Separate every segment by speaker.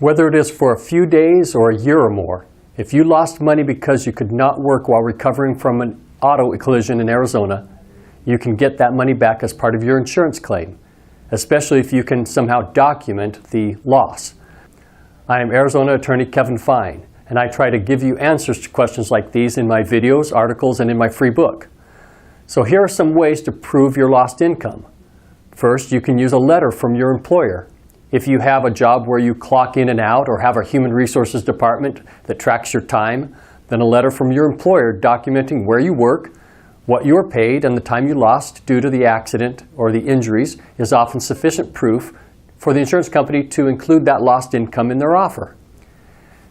Speaker 1: Whether it is for a few days or a year or more, if you lost money because you could not work while recovering from an auto collision in Arizona, you can get that money back as part of your insurance claim, especially if you can somehow document the loss. I am Arizona attorney Kevin Fine, and I try to give you answers to questions like these in my videos, articles, and in my free book. So here are some ways to prove your lost income. First, you can use a letter from your employer. If you have a job where you clock in and out or have a human resources department that tracks your time, then a letter from your employer documenting where you work, what you are paid, and the time you lost due to the accident or the injuries is often sufficient proof for the insurance company to include that lost income in their offer.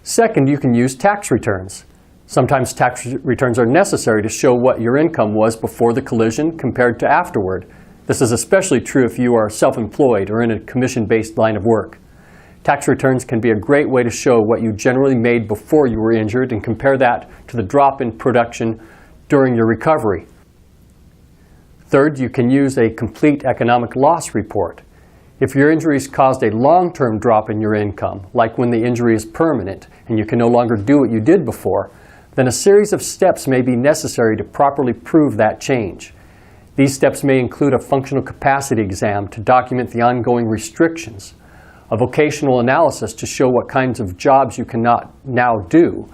Speaker 1: Second, you can use tax returns. Sometimes tax returns are necessary to show what your income was before the collision compared to afterward. This is especially true if you are self-employed or in a commission-based line of work. Tax returns can be a great way to show what you generally made before you were injured and compare that to the drop in production during your recovery. Third, you can use a complete economic loss report. If your injuries caused a long-term drop in your income, like when the injury is permanent and you can no longer do what you did before, then a series of steps may be necessary to properly prove that change. These steps may include a functional capacity exam to document the ongoing restrictions, a vocational analysis to show what kinds of jobs you cannot now do,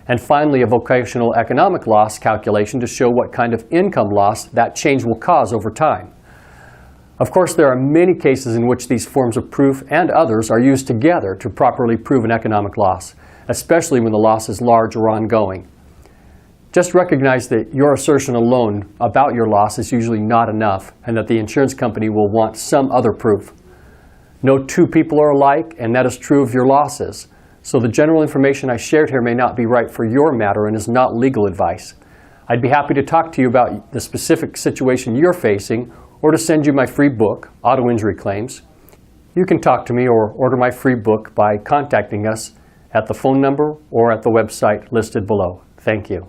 Speaker 1: and finally a vocational economic loss calculation to show what kind of income loss that change will cause over time. Of course, there are many cases in which these forms of proof and others are used together to properly prove an economic loss, especially when the loss is large or ongoing. Just recognize that your assertion alone about your loss is usually not enough and that the insurance company will want some other proof. No two people are alike, and that is true of your losses. So the general information I shared here may not be right for your matter and is not legal advice. I'd be happy to talk to you about the specific situation you're facing or to send you my free book, Auto Injury Claims. You can talk to me or order my free book by contacting us at the phone number or at the website listed below. Thank you.